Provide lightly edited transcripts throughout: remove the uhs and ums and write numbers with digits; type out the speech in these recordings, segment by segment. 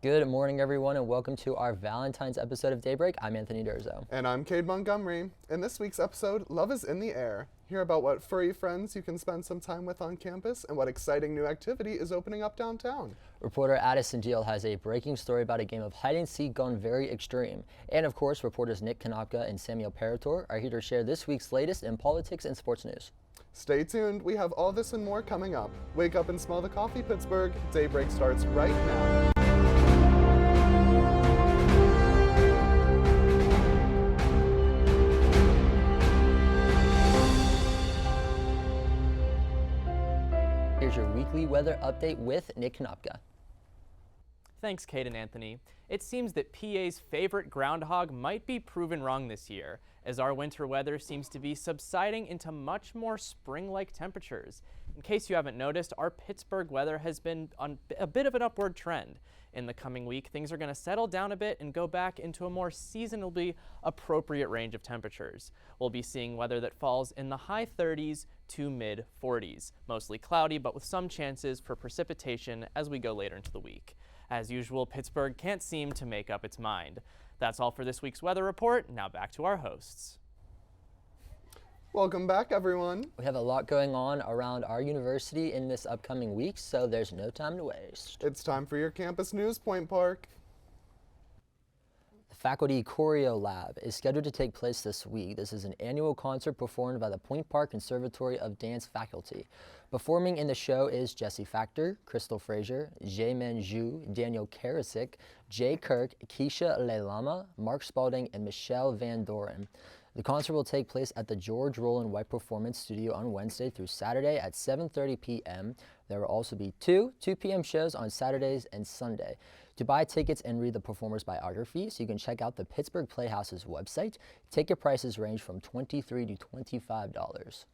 Good morning, everyone, and welcome to our Valentine's episode of Daybreak. I'm Anthony Durzo. And I'm Cade Montgomery. In this week's episode, Love is in the Air. Hear about what furry friends you can spend some time with on campus and what exciting new activity is opening up downtown. Reporter Addison Deal has a breaking story about a game of hide-and-seek gone very extreme. And, of course, reporters Nick Konopka and Samuel Parator are here to share this week's latest in politics and sports news. Stay tuned. We have all this and more coming up. Wake up and smell the coffee, Pittsburgh. Daybreak starts right now. Here's your weekly weather update with Nick Konopka. Thanks, Kate and Anthony. It seems that PA's favorite groundhog might be proven wrong this year, as our winter weather seems to be subsiding into much more spring-like temperatures. In case you haven't noticed, our Pittsburgh weather has been on a bit of an upward trend. In the coming week, things are going to settle down a bit and go back into a more seasonally appropriate range of temperatures. We'll be seeing weather that falls in the high 30s to mid 40s, mostly cloudy, but with some chances for precipitation as we go later into the week. As usual, Pittsburgh can't seem to make up its mind. That's all for this week's weather report. Now back to our hosts. Welcome back, everyone. We have a lot going on around our university in this upcoming week, so there's no time to waste. It's time for your campus news, Point Park. The Faculty Choreo Lab is scheduled to take place this week. This is an annual concert performed by the Point Park Conservatory of Dance faculty. Performing in the show is Jesse Factor, Crystal Frazier, Jaemin Zhu, Daniel Karasik, Jay Kirk, Keisha Leilama, Mark Spalding, and Michelle Van Doren. The concert will take place at the George Roland White Performance Studio on Wednesday through Saturday at 7:30 p.m. There will also be two 2 p.m. shows on Saturdays and Sunday. To buy tickets and read the performer's biographies, you can check out the Pittsburgh Playhouse's website. Ticket prices range from $23 to $25.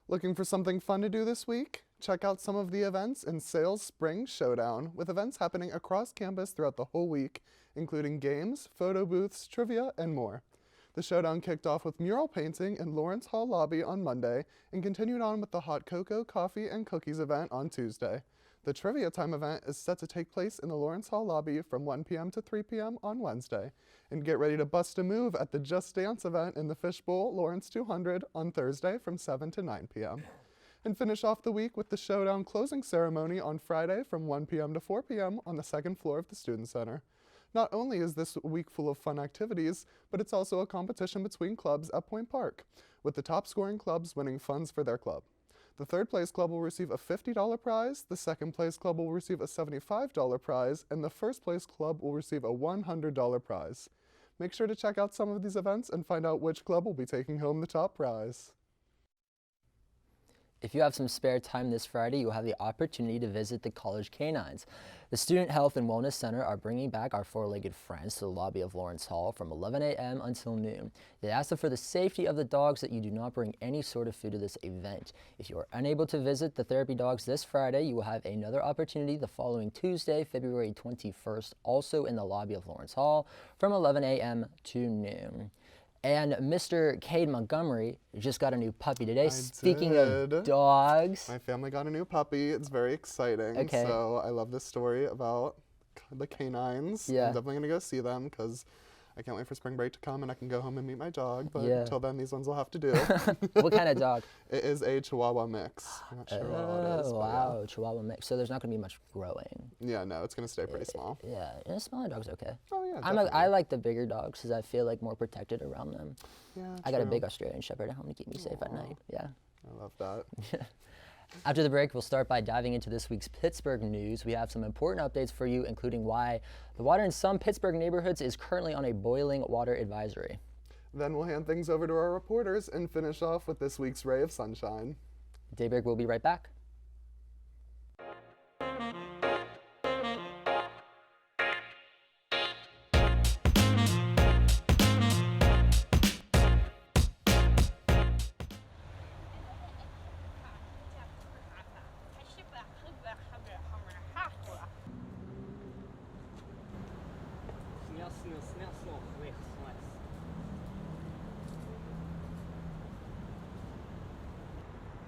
Looking for something fun to do this week? Check out some of the events in Sales Spring Showdown, with events happening across campus throughout the whole week, including games, photo booths, trivia, and more. The showdown kicked off with mural painting in Lawrence Hall lobby on Monday and continued on with the hot cocoa, coffee, and cookies event on Tuesday. The Trivia Time event is set to take place in the Lawrence Hall lobby from 1 p.m. to 3 p.m. on Wednesday. And get ready to bust a move at the Just Dance event in the Fishbowl Lawrence 200 on Thursday from 7 to 9 p.m. And finish off the week with the showdown closing ceremony on Friday from 1 p.m. to 4 p.m. on the second floor of the Student Center. Not only is this week full of fun activities, but it's also a competition between clubs at Point Park, with the top scoring clubs winning funds for their club. The third place club will receive a $50 prize, the second place club will receive a $75 prize, and the first place club will receive a $100 prize. Make sure to check out some of these events and find out which club will be taking home the top prize. If you have some spare time this Friday, you'll have the opportunity to visit the College Canines. The Student Health and Wellness Center are bringing back our four-legged friends to the lobby of Lawrence Hall from 11 a.m. until noon. They ask that for the safety of the dogs that you do not bring any sort of food to this event. If you are unable to visit the therapy dogs this Friday, you will have another opportunity the following Tuesday, February 21st, also in the lobby of Lawrence Hall from 11 a.m. to noon. And Mr. Cade Montgomery just got a new puppy today. Speaking of dogs. My family got a new puppy. It's very exciting. Okay. So I love this story about the canines. Yeah. I'm definitely going to go see them because I can't wait for spring break to come and I can go home and meet my dog. But Yeah. until then, these ones will have to do. What kind of dog? It is a Chihuahua mix. I'm not sure what it is. Oh, but wow, Chihuahua mix. So there's not going to be much growing. Yeah, no, it's going to stay pretty small. Yeah, and a smaller dog's okay. Oh, yeah, I like the bigger dogs because I feel like more protected around them. Yeah, I got a true. big Australian Shepherd at home to keep me safe at night. Yeah. I love that. After the break, we'll start by diving into this week's Pittsburgh news. We have some important updates for you, including why the water in some Pittsburgh neighborhoods is currently on a boiling water advisory. Then we'll hand things over to our reporters and finish off with this week's Ray of Sunshine. Daybreak will be right back.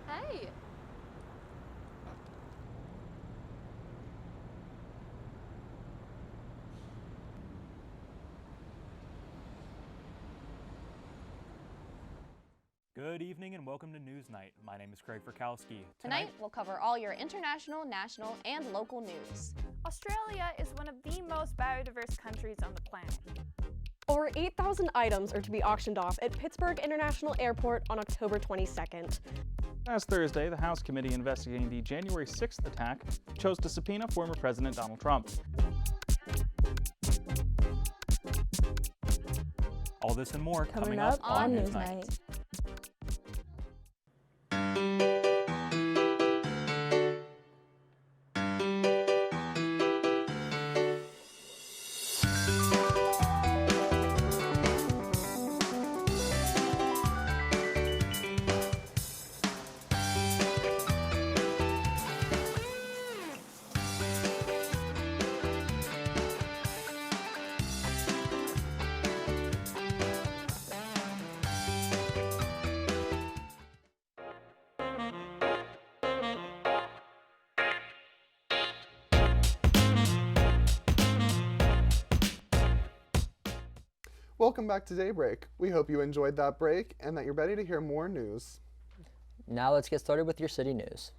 Hey. Good evening and welcome to Newsnight. My name is Craig Verkowski. Tonight, we'll cover all your international, national, and local news. Australia is one of the most biodiverse countries on the planet. Over 8,000 items are to be auctioned off at Pittsburgh International Airport on October 22nd. Last Thursday, the House committee investigating the January 6th attack chose to subpoena former President Donald Trump. All this and more Coming up on Newsnight. Welcome back to Daybreak. We hope you enjoyed that break and that you're ready to hear more news. Now let's get started with your city news.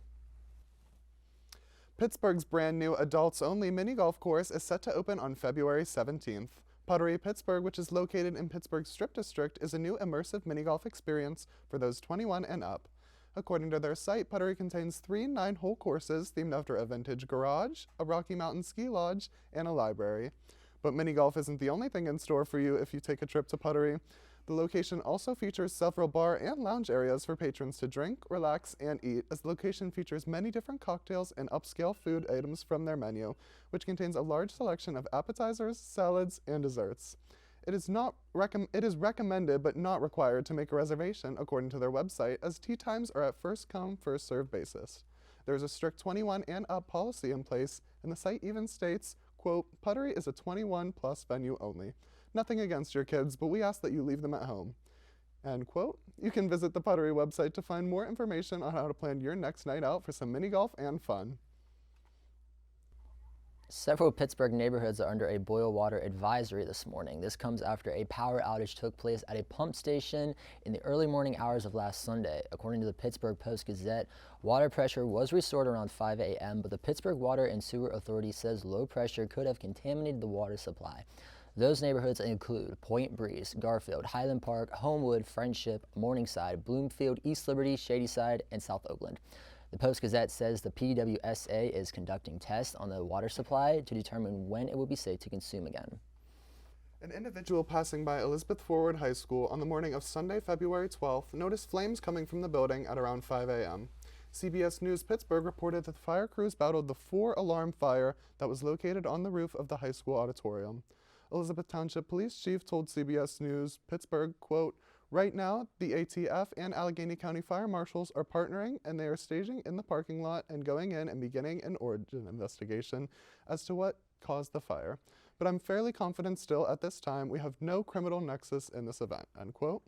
Pittsburgh's brand new adults-only mini golf course is set to open on February 17th. Puttery Pittsburgh, which is located in Pittsburgh's Strip District, is a new immersive mini golf experience for those 21 and up. According to their site, Puttery contains 3 9-hole courses themed after a vintage garage, a Rocky Mountain ski lodge, and a library. But mini golf isn't the only thing in store for you if you take a trip to Puttery. The location also features several bar and lounge areas for patrons to drink, relax, and eat, as the location features many different cocktails and upscale food items from their menu, which contains a large selection of appetizers, salads, and desserts. It is recommended but not required to make a reservation, according to their website, as tea times are at first-come, first-served basis. There is a strict 21 and up policy in place, and the site even states, quote, Puttery is a 21-plus venue only. Nothing against your kids, but we ask that you leave them at home. End quote. You can visit the Puttery website to find more information on how to plan your next night out for some mini golf and fun. Several Pittsburgh neighborhoods are under a boil water advisory this morning. This comes after a power outage took place at a pump station in the early morning hours of last Sunday. According to the Pittsburgh Post-Gazette, water pressure was restored around 5 a.m., but the Pittsburgh Water and Sewer Authority says low pressure could have contaminated the water supply. Those neighborhoods include Point Breeze, Garfield, Highland Park, Homewood, Friendship, Morningside, Bloomfield, East Liberty, Shadyside, and South Oakland. The Post-Gazette says the PWSA is conducting tests on the water supply to determine when it will be safe to consume again. An individual passing by Elizabeth Forward High School on the morning of Sunday, February 12th, noticed flames coming from the building at around 5 a.m. CBS News Pittsburgh reported that the fire crews battled the 4-alarm fire that was located on the roof of the high school auditorium. Elizabeth Township Police Chief told CBS News Pittsburgh, quote, right now, the ATF and Allegheny County Fire Marshals are partnering, and they are staging in the parking lot and going in and beginning an origin investigation as to what caused the fire. But I'm fairly confident still at this time we have no criminal nexus in this event, end quote.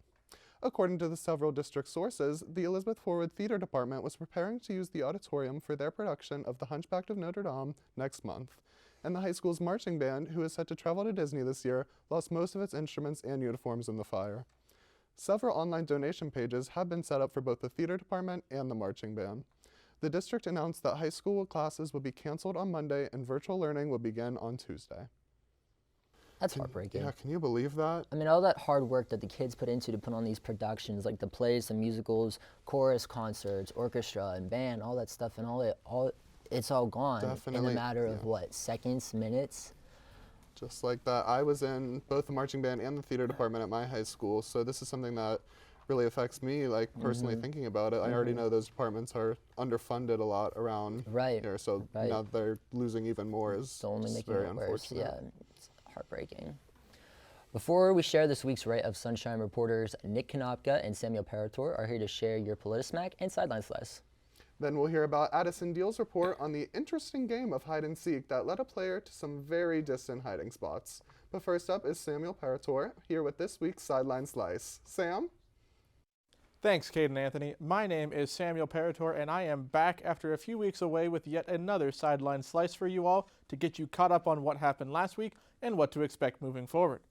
According to the several district sources, the Elizabeth Forward Theater Department was preparing to use the auditorium for their production of The Hunchback of Notre Dame next month. And the high school's marching band, who is set to travel to Disney this year, lost most of its instruments and uniforms in the fire. Several online donation pages have been set up for both the theater department and the marching band. The district announced that high school classes will be canceled on Monday and virtual learning will begin on Tuesday. That's heartbreaking. Yeah, can you believe that? I mean, all that hard work that the kids put into to put on these productions, like the plays, the musicals, chorus concerts, orchestra, and band, all that stuff, and it's all gone in a matter of what, seconds, minutes? Just like that. I was in both the marching band and the theater department at my high school, so this is something that really affects me, like personally thinking about it. I already know those departments are underfunded a lot around here, so now they're losing even more is only making very it worse. unfortunate. Yeah, it's heartbreaking. Before we share this week's Ray of Sunshine reporters, Nick Konopka and Samuel Parator are here to share your PolitiSmack and Sidelines slice. Then we'll hear about Addison Deal's report on the interesting game of hide and seek that led a player to some very distant hiding spots. But first up is Samuel Parator, here with this week's Sideline Slice. Sam? Thanks, Kate and Anthony. My name is Samuel Parator, and I am back after a few weeks away with yet another Sideline Slice for you all to get you caught up on what happened last week and what to expect moving forward.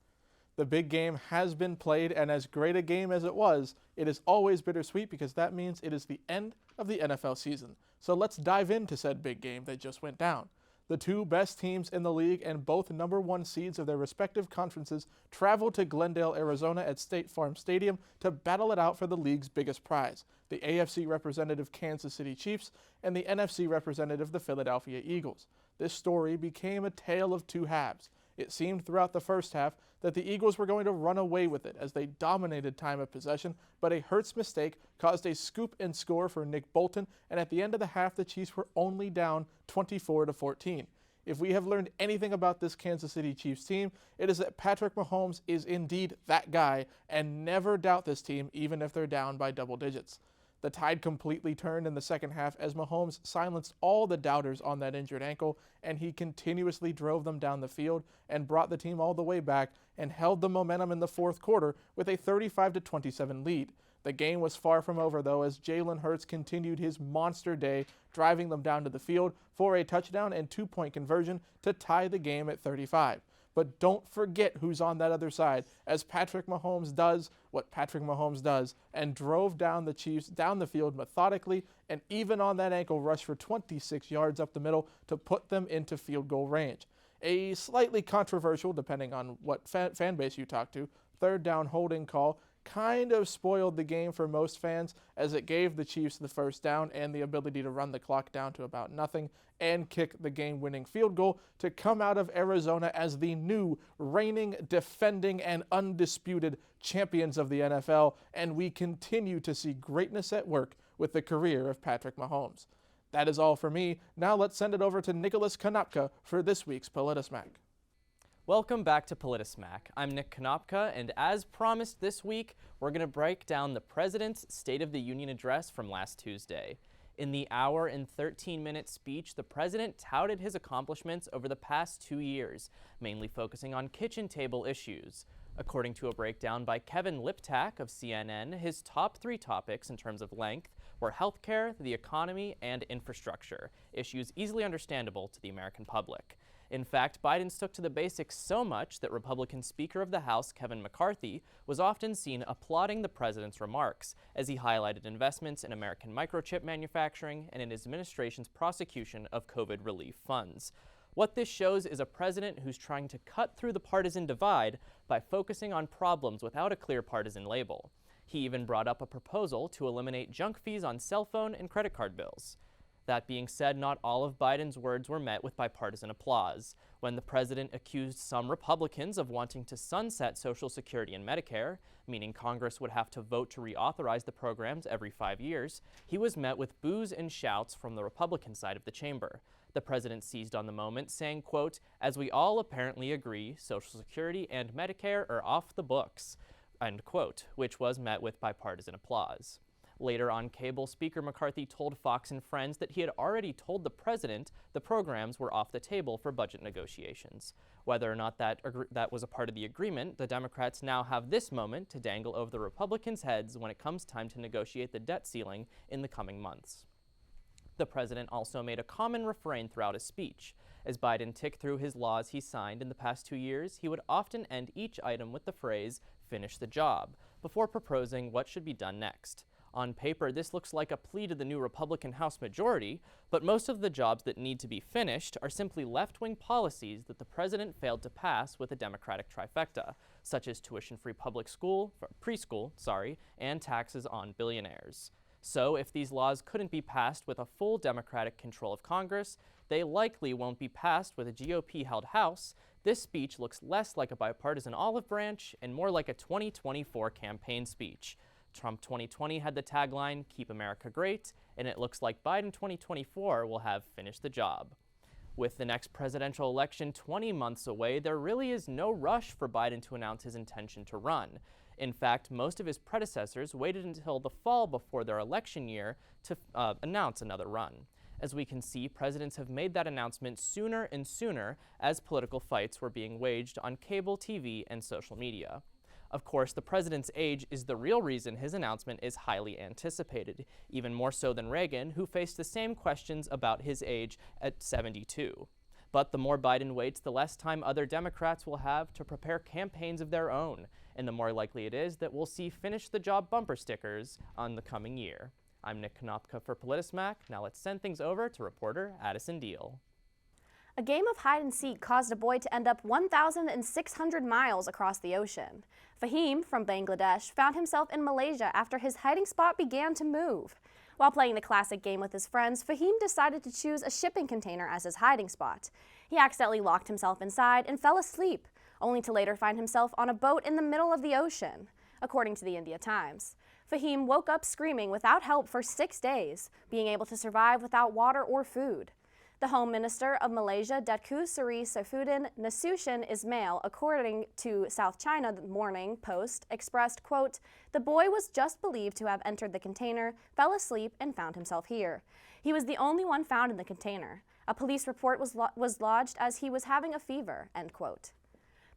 The big game has been played, and as great a game as it was, it is always bittersweet because that means it is the end of the NFL season. So let's dive into said big game that just went down. The two best teams in the league and both number one seeds of their respective conferences traveled to Glendale, Arizona at State Farm Stadium to battle it out for the league's biggest prize, the AFC representative Kansas City Chiefs and the NFC representative the Philadelphia Eagles. This story became a tale of two halves. It seemed throughout the first half that the Eagles were going to run away with it as they dominated time of possession, but a Hurts mistake caused a scoop and score for Nick Bolton, and at the end of the half, the Chiefs were only down 24-14. If we have learned anything about this Kansas City Chiefs team, it is that Patrick Mahomes is indeed that guy, and never doubt this team even if they're down by double digits. The tide completely turned in the second half as Mahomes silenced all the doubters on that injured ankle, and he continuously drove them down the field and brought the team all the way back and held the momentum in the fourth quarter with a 35-27 lead. The game was far from over, though, as Jalen Hurts continued his monster day, driving them down to the field for a touchdown and two-point conversion to tie the game at 35. But don't forget who's on that other side, as Patrick Mahomes does what Patrick Mahomes does and drove down the Chiefs down the field methodically and even on that ankle rush for 26 yards up the middle to put them into field goal range. A slightly controversial, depending on what fan base you talk to, third down holding call kind of spoiled the game for most fans as it gave the Chiefs the first down and the ability to run the clock down to about nothing and kick the game-winning field goal to come out of Arizona as the new reigning, defending, and undisputed champions of the NFL, and we continue to see greatness at work with the career of Patrick Mahomes. That is all for me. Now let's send it over to Nicholas Konopka for this week's PolitiSmack. Welcome back to PolitiSmack. I'm Nick Konopka, and as promised this week, we're going to break down the President's State of the Union address from last Tuesday. In the hour and 13-minute speech, the President touted his accomplishments over the past 2 years, mainly focusing on kitchen table issues. According to a breakdown by Kevin Liptak of CNN, his top 3 topics in terms of length were healthcare, the economy, and infrastructure, issues easily understandable to the American public. In fact, Biden stuck to the basics so much that Republican Speaker of the House Kevin McCarthy was often seen applauding the president's remarks as he highlighted investments in American microchip manufacturing and in his administration's prosecution of COVID relief funds. What this shows is a president who's trying to cut through the partisan divide by focusing on problems without a clear partisan label. He even brought up a proposal to eliminate junk fees on cell phone and credit card bills. That being said, not all of Biden's words were met with bipartisan applause. When the president accused some Republicans of wanting to sunset Social Security and Medicare, meaning Congress would have to vote to reauthorize the programs every 5 years, he was met with boos and shouts from the Republican side of the chamber. The president seized on the moment, saying, quote, "As we all apparently agree, Social Security and Medicare are off the books," end quote, which was met with bipartisan applause. Later on cable, Speaker McCarthy told Fox and Friends that he had already told the president the programs were off the table for budget negotiations. Whether or not that was a part of the agreement, the Democrats now have this moment to dangle over the Republicans' heads when it comes time to negotiate the debt ceiling in the coming months. The president also made a common refrain throughout his speech. As Biden ticked through his laws he signed in the past 2 years, he would often end each item with the phrase, "finish the job," before proposing what should be done next. On paper, this looks like a plea to the new Republican House majority, but most of the jobs that need to be finished are simply left-wing policies that the president failed to pass with a Democratic trifecta, such as tuition-free public preschool, and taxes on billionaires. So if these laws couldn't be passed with a full Democratic control of Congress, they likely won't be passed with a GOP-held House. This speech looks less like a bipartisan olive branch and more like a 2024 campaign speech. Trump 2020 had the tagline, "Keep America Great," and it looks like Biden 2024 will have finished the job. With the next presidential election 20 months away, there really is no rush for Biden to announce his intention to run. In fact, most of his predecessors waited until the fall before their election year to announce another run. As we can see, presidents have made that announcement sooner and sooner as political fights were being waged on cable TV and social media. Of course, the president's age is the real reason his announcement is highly anticipated, even more so than Reagan, who faced the same questions about his age at 72. But the more Biden waits, the less time other Democrats will have to prepare campaigns of their own, and the more likely it is that we'll see finish the job bumper stickers on the coming year. I'm Nick Konopka for Politismac. Now let's send things over to reporter Addison Deal. A game of hide and seek caused a boy to end up 1,600 miles across the ocean. Fahim from Bangladesh found himself in Malaysia after his hiding spot began to move. While playing the classic game with his friends, Fahim decided to choose a shipping container as his hiding spot. He accidentally locked himself inside and fell asleep, only to later find himself on a boat in the middle of the ocean, according to the India Times. Fahim woke up screaming without help for 6 days, being able to survive without water or food. The Home Minister of Malaysia, Datuk Seri Saifuddin Nasution Ismail, according to South China Morning Post, expressed, quote, "The boy was just believed to have entered the container, fell asleep, and found himself here. He was the only one found in the container. A police report was lodged as he was having a fever," end quote.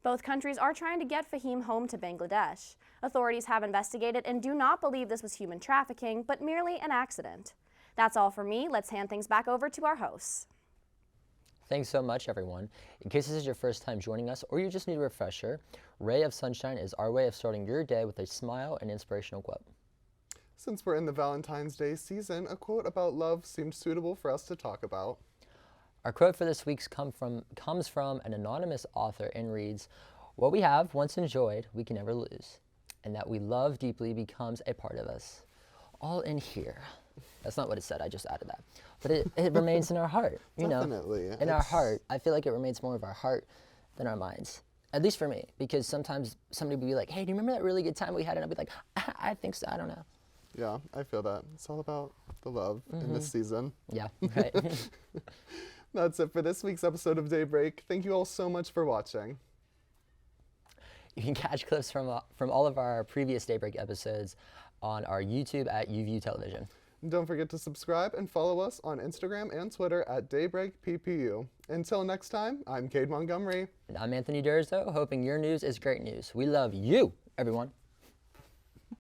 Both countries are trying to get Fahim home to Bangladesh. Authorities have investigated and do not believe this was human trafficking, but merely an accident. That's all for me. Let's hand things back over to our hosts. Thanks so much, everyone. In case this is your first time joining us or you just need a refresher, Ray of Sunshine is our way of starting your day with a smile and inspirational quote. Since we're in the Valentine's Day season, a quote about love seemed suitable for us to talk about. Our quote for this week comes from an anonymous author and reads, "What we have once enjoyed, we can never lose, and that we love deeply becomes a part of us. All in here." That's not what it said, I just added that. But it remains in our heart, you Definitely. know. In our heart. I feel like it remains more of our heart than our minds. At least for me, because sometimes somebody would be like, "Hey, do you remember that really good time we had?" And I'd be like, I think so, I don't know. Yeah, I feel that. It's all about the love in this season. Yeah, right. That's it for this week's episode of Daybreak. Thank you all so much for watching. You can catch clips from all of our previous Daybreak episodes on our YouTube at UView Television. And don't forget to subscribe and follow us on Instagram and Twitter at DaybreakPPU. Until next time, I'm Cade Montgomery. And I'm Anthony Durzo, hoping your news is great news. We love you, everyone.